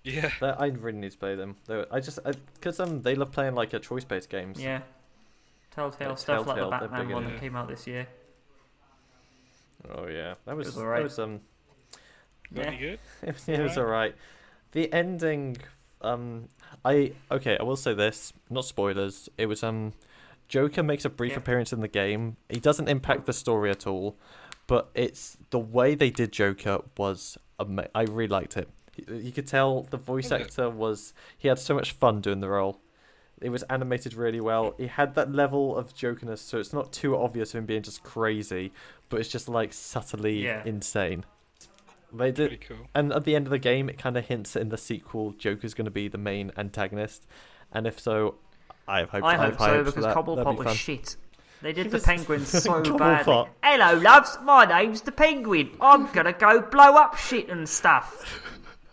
D: Yeah.
A: I really need to play them. Because they love playing like choice-based games.
B: yeah. Telltale
A: Yeah,
B: stuff like the
A: Telltale, they're
B: Batman
A: big
B: one
A: in
B: that
A: it.
B: came out this year.
A: Oh yeah, that was
B: alright.
D: Very good.
A: it was alright. The ending, I will say this, not spoilers. It was Joker makes a brief
B: Yeah.
A: appearance in the game. He doesn't impact the story at all, but it's the way they did Joker was I really liked it. You could tell the voice
D: Okay.
A: actor he had so much fun doing the role. It was animated really well. He had that level of jokerness, so it's not too obvious of him being just crazy, but it's just like subtly
B: Yeah.
A: insane. They did,
D: Pretty cool.
A: and at the end of the game, it kind of hints in the sequel Joker's going to be the main antagonist, and if so, I have hope.
B: I hope so
A: for
B: because
A: that. That'd
B: Cobblepot
A: be
B: was
A: fun.
B: shit. They
A: He
B: did the
A: was-
B: penguin so
A: Cobblepot.
B: badly. Hello, loves. My name's the Penguin. I'm gonna go blow up shit and stuff.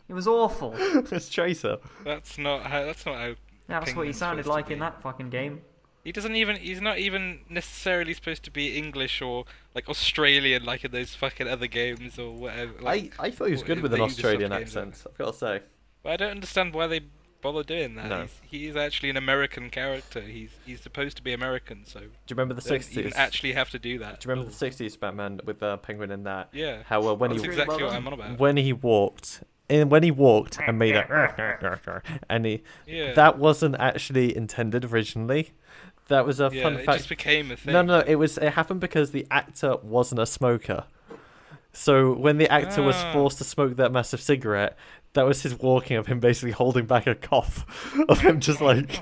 B: It was awful.
A: It's Tracer.
D: That's not how.
B: That's what he
D: Penguin's
B: sounded
D: supposed to
B: like in
D: be.
B: that fucking game.
D: He's not even necessarily supposed to be English or like Australian like in those fucking other games or whatever. Like,
A: I thought he was good with an
D: the Ubisoft
A: Australian
D: games are.
A: accent. I've got to say.
D: But I don't understand why they bother doing that.
A: No.
D: He's actually an American character. He's supposed to be American, so
A: Do you remember the
D: they don't
A: '60s?
D: even actually have to do that.
A: Do you remember the '60s Batman with Penguin in that?
D: Yeah.
A: How when
D: That's
A: he
B: really
D: exactly
B: well
D: what
B: done.
D: I'm on about.
A: when he walked and made that and
D: Yeah.
A: that wasn't actually intended originally. That was a
D: yeah,
A: fun
D: it
A: fact.
D: just became a thing.
A: No, it happened because the actor wasn't a smoker. So when the actor was
D: Ah.
A: forced to smoke that massive cigarette, that was his walking of him basically holding back a cough of him just going like.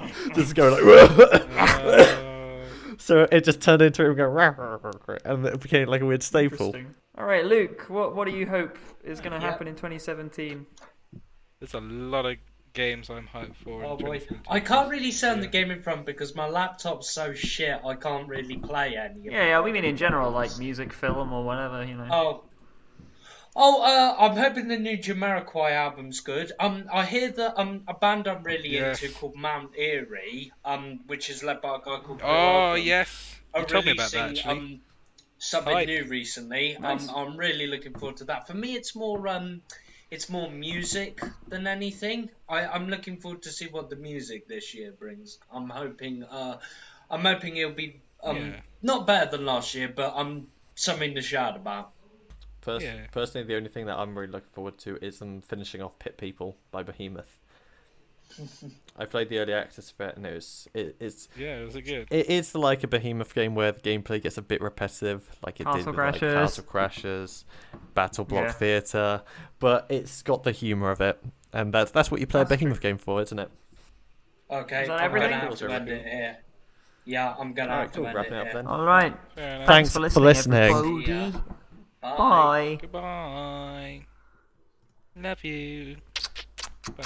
D: Uh,
A: So it just turned into him going, "Rah, rah, rah, rah," and it became like a weird staple.
B: Interesting. All right, Luke, what do you hope is going to
C: Yeah.
B: happen in 2017?
D: There's a lot of games I'm hyped for.
C: Oh
D: in
C: boy,
D: 2017.
C: I can't really say on the
D: Yeah.
C: gaming front because my laptop's so shit. I can't really play any. of
B: Yeah,
C: it.
B: we mean in general, like music, film, or whatever, you know.
C: I'm hoping the new Jamiroquai album's good. I hear that a band I'm really
D: Yes.
C: into called Mount Erie, which is led by a guy called Bill
D: Oh
C: Oldham,
D: yes,
C: are
D: you told me about that
C: releasing,
D: actually.
C: something
D: Hype.
C: new recently.
B: Nice.
C: I'm really looking forward to that. For me, it's more music than anything. I'm looking forward to see what the music this year brings. I'm hoping it'll be
D: Yeah.
C: not better than last year, but something to shout about.
D: Yeah.
A: Personally, the only thing that I'm really looking forward to is them finishing off Pit People by Behemoth. I played the early access of it, and it's
D: Yeah, was it good?
A: it is like a Behemoth game where the gameplay gets a bit repetitive, like it did
B: Castle
A: with like
B: Crashers.
A: Castle Crashers, Battle Block
B: Yeah.
A: Theatre, but it's got the humour of it, and that's what you play a
B: That's
A: Behemoth game for, isn't it?
C: Okay,
B: Is that
C: I'm
B: everything?
C: gonna have to end it here. Yeah, I'm gonna
A: Alright,
C: have to
A: cool.
C: end
A: Wrapping
C: it
A: up
C: here.
A: then.
B: All right.
D: Fair enough.
A: Thanks
B: for
A: for
B: listening,
A: listening.
B: everybody.
C: Yeah.
B: Bye.
D: Goodbye. Love you. Bye.